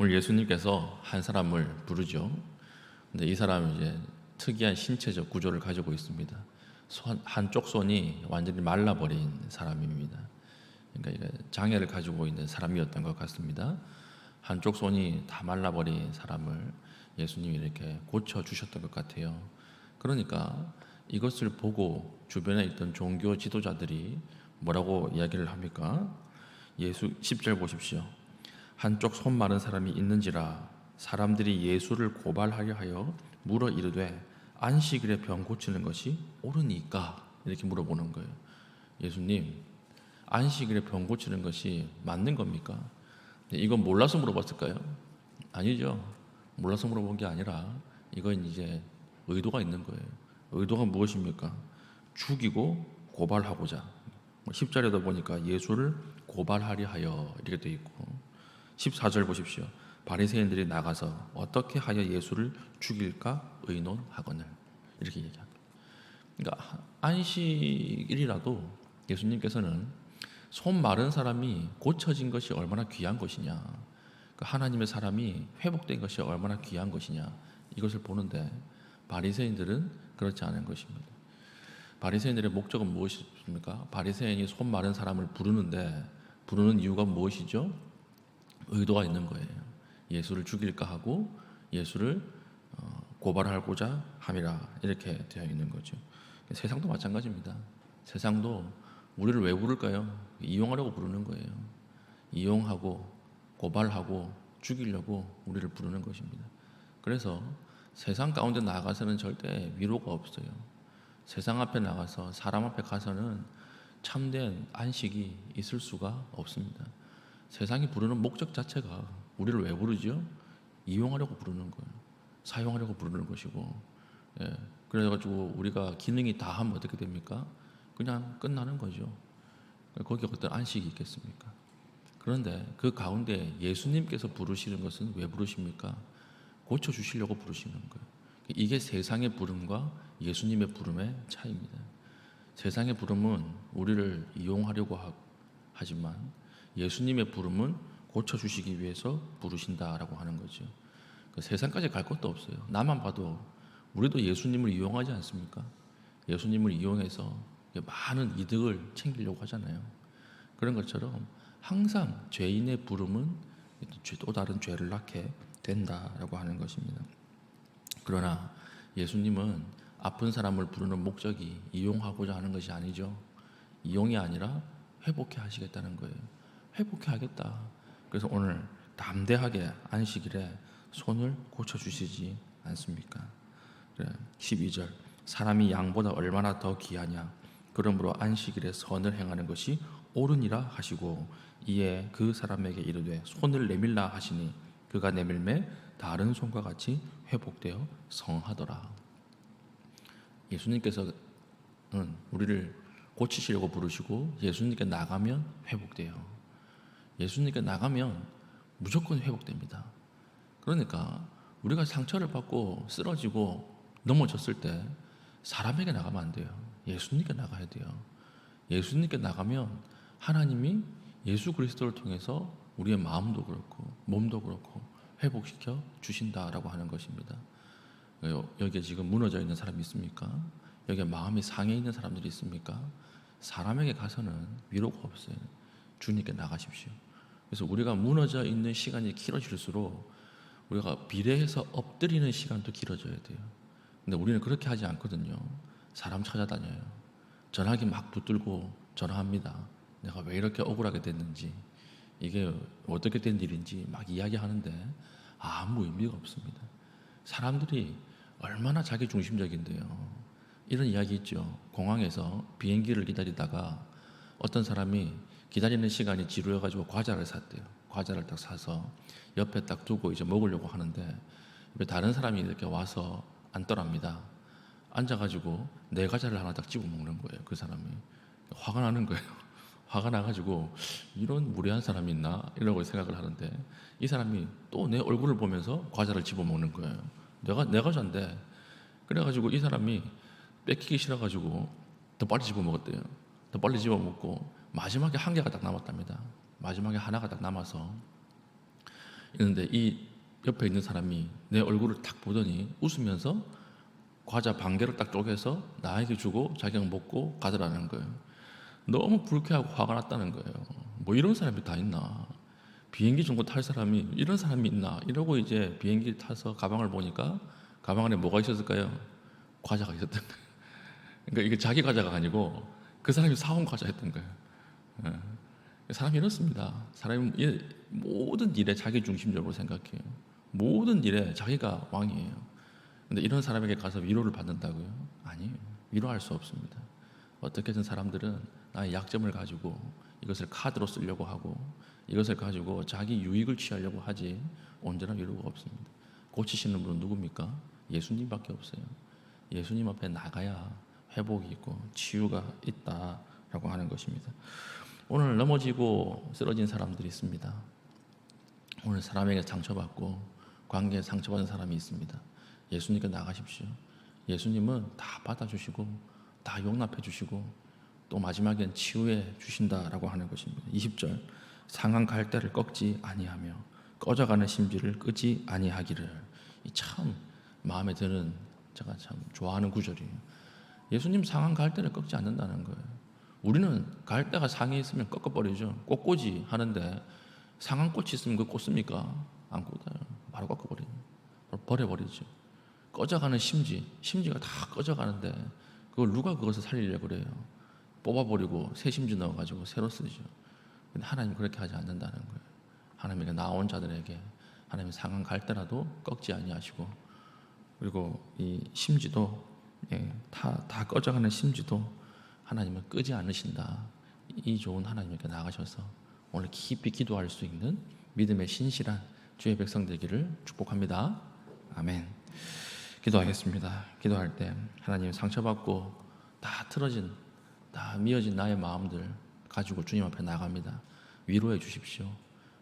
오늘 예수님께서 한 사람을 부르죠. 근데 이 사람은 이제 특이한 신체적 구조를 가지고 있습니다. 한쪽 손이 완전히 말라버린 사람입니다. 그러니까 이게 장애를 가지고 있는 사람이었던 것 같습니다. 한쪽 손이 다 말라버린 사람을 예수님이 이렇게 고쳐주셨던 것 같아요. 그러니까 이것을 보고 주변에 있던 종교 지도자들이 뭐라고 이야기를 합니까? 예수 10절 보십시오. 한쪽 손 마른 사람이 있는지라 사람들이 예수를 고발하려 하여 물어 이르되 안식일에 병 고치는 것이 옳으니까, 이렇게 물어보는 거예요. 예수님, 안식일에 병 고치는 것이 맞는 겁니까? 이건 몰라서 물어봤을까요? 아니죠. 몰라서 물어본 게 아니라 이건 이제 의도가 있는 거예요. 의도가 무엇입니까? 죽이고 고발하고자. 10절에도 보니까 예수를 고발하려 하여 이렇게 돼 있고, 14절 보십시오. 바리새인들이 나가서 어떻게 하여 예수를 죽일까 의논하거늘, 이렇게 얘기합니다. 그러니까 안식일이라도 예수님께서는 손 마른 사람이 고쳐진 것이 얼마나 귀한 것이냐, 하나님의 사람이 회복된 것이 얼마나 귀한 것이냐, 이것을 보는데 바리새인들은 그렇지 않은 것입니다. 바리새인들의 목적은 무엇입니까? 바리새인이 손 마른 사람을 부르는 이유가 무엇이죠? 의도가 있는 거예요. 예수를 죽일까 하고 예수를 고발하고자 함이라, 이렇게 되어 있는 거죠. 세상도 마찬가지입니다. 세상도 우리를 왜 부를까요? 이용하려고 부르는 거예요. 이용하고 고발하고 죽이려고 우리를 부르는 것입니다. 그래서 세상 가운데 나가서는 절대 위로가 없어요. 세상 앞에 나가서 사람 앞에 가서는 참된 안식이 있을 수가 없습니다. 세상이 부르는 목적 자체가 우리를 왜 부르죠? 이용하려고 부르는 거예요. 사용하려고 부르는 것이고, 그래가지고 우리가 기능이 다 하면 어떻게 됩니까? 그냥 끝나는 거죠. 거기에 어떤 안식이 있겠습니까? 그런데 그 가운데 예수님께서 부르시는 것은 왜 부르십니까? 고쳐주시려고 부르시는 거예요. 이게 세상의 부름과 예수님의 부름의 차이입니다. 세상의 부름은 우리를 이용하려고 하지만 예수님의 부름은 고쳐주시기 위해서 부르신다라고 하는 거죠. 세상까지 갈 것도 없어요. 나만 봐도 우리도 예수님을 이용하지 않습니까? 예수님을 이용해서 많은 이득을 챙기려고 하잖아요. 그런 것처럼 항상 죄인의 부름은 또 다른 죄를 낳게 된다라고 하는 것입니다. 그러나 예수님은 아픈 사람을 부르는 목적이 이용하고자 하는 것이 아니죠. 이용이 아니라 회복해 하시겠다는 거예요. 회복해 하겠다. 그래서 오늘 담대하게 안식일에 손을 고쳐주시지 않습니까? 12절, 사람이 양보다 얼마나 더 귀하냐, 그러므로 안식일에 선을 행하는 것이 옳으니라 하시고 이에 그 사람에게 이르되 손을 내밀라 하시니 그가 내밀매 다른 손과 같이 회복되어 성하더라. 예수님께서는 우리를 고치시려고 부르시고 예수님께 나가면 회복돼요. 예수님께 나가면 무조건 회복됩니다. 그러니까 우리가 상처를 받고 쓰러지고 넘어졌을 때 사람에게 나가면 안 돼요. 예수님께 나가야 돼요. 예수님께 나가면 하나님이 예수 그리스도를 통해서 우리의 마음도 그렇고 몸도 그렇고 회복시켜 주신다라고 하는 것입니다. 여기에 지금 무너져 있는 사람이 있습니까? 여기에 마음이 상해 있는 사람들이 있습니까? 사람에게 가서는 위로가 없어요. 주님께 나가십시오. 그래서 우리가 무너져 있는 시간이 길어질수록 우리가 비례해서 엎드리는 시간도 길어져야 돼요. 근데 우리는 그렇게 하지 않거든요. 사람 찾아다녀요. 전화기 막 붙들고 전화합니다. 내가 왜 이렇게 억울하게 됐는지, 이게 어떻게 된 일인지 막 이야기하는데 아무 의미가 없습니다. 사람들이 얼마나 자기 중심적인데요. 이런 이야기 있죠. 공항에서 비행기를 기다리다가 어떤 사람이 기다리는 시간이 지루해가지고 과자를 샀대요. 과자를 딱 사서 옆에 딱 두고 이제 먹으려고 하는데 다른 사람이 이렇게 와서 앉더랍니다. 앉아가지고 내 과자를 하나 딱 집어 먹는 거예요. 그 사람이 화가 나는 거예요. 화가 나가지고 이런 무례한 사람이 있나 이러고 생각을 하는데 이 사람이 또 내 얼굴을 보면서 과자를 집어 먹는 거예요. 내 과자인데. 그래가지고 이 사람이 뺏기기 싫어가지고 더 빨리 집어 먹었대요. 더 빨리 집어 먹고 마지막에 한 개가 딱 남았답니다. 마지막에 하나가 딱 남아서 있는데 이 옆에 있는 사람이 내 얼굴을 딱 보더니 웃으면서 과자 반 개를 딱 쪼개서 나에게 주고 자기가 먹고 가더라는 거예요. 너무 불쾌하고 화가 났다는 거예요. 뭐 이런 사람이 다 있나? 비행기 정도 탈 사람이 이런 사람이 있나? 이러고 이제 비행기 타서 가방을 보니까 가방 안에 뭐가 있었을까요? 과자가 있었던 거예요. 그러니까 이게 자기 과자가 아니고 그 사람이 사온 과자였던 거예요. 사람이 이렇습니다. 사람이 모든 일에 자기 중심적으로 생각해요. 모든 일에 자기가 왕이에요. 근데 이런 사람에게 가서 위로를 받는다고요? 아니에요. 위로할 수 없습니다. 어떻게든 사람들은 나의 약점을 가지고 이것을 카드로 쓰려고 하고 이것을 가지고 자기 유익을 취하려고 하지 온전한 위로가 없습니다. 고치시는 분은 누굽니까? 예수님밖에 없어요. 예수님 앞에 나가야 회복이 있고 치유가 있다라고 하는 것입니다. 오늘 넘어지고 쓰러진 사람들이 있습니다. 오늘 사람에게 상처받고 관계에 상처받은 사람이 있습니다. 예수님께 나가십시오. 예수님은 다 받아주시고 다 용납해 주시고 또 마지막엔 치유해 주신다라고 하는 것입니다. 20절 상한 갈대를 꺾지 아니하며 꺼져가는 심지를 끄지 아니하기를. 이 참 마음에 드는, 제가 참 좋아하는 구절이에요. 예수님 상한 갈대를 꺾지 않는다는 거예요. 우리는 갈대가 상해 있으면 꺾어버리죠. 꺾고지 하는데 상한 꽃이 있으면 그 꽂습니까? 안 꽂아요. 바로 꺾어버려요. 버려버리죠. 꺼져가는 심지가 다 꺼져가는데 그걸 누가 그것을 살리려고 그래요? 뽑아버리고 새 심지 넣어가지고 새로 쓰죠. 근데 하나님 그렇게 하지 않는다는 거예요. 하나님에게 나온 자들에게 하나님이 상한 갈대라도 꺾지 아니하시고, 그리고 이 심지도 다 꺼져가는 심지도 하나님은 끄지 않으신다. 이 좋은 하나님께 나가셔서 오늘 깊이 기도할 수 있는 믿음의 신실한 주의 백성 되기를 축복합니다. 아멘. 기도하겠습니다. 기도할 때 하나님 상처받고 다 틀어진, 다 미어진 나의 마음들 가지고 주님 앞에 나갑니다. 위로해 주십시오.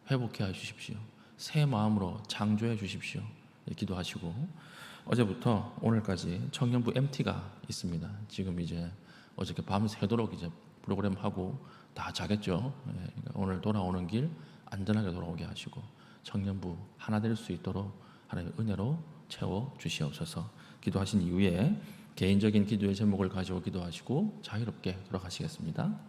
회복해 주십시오. 새 마음으로 창조해 주십시오. 기도하시고, 어제부터 오늘까지 청년부 MT가 있습니다. 지금 이제 어저께 밤새도록 이제 프로그램 하고 다 자겠죠. 그러니까 오늘 돌아오는 길 안전하게 돌아오게 하시고 청년부 하나 될 수 있도록 하나님의 은혜로 채워 주시옵소서. 기도하신 이후에 개인적인 기도의 제목을 가지고 기도하시고 자유롭게 돌아가시겠습니다.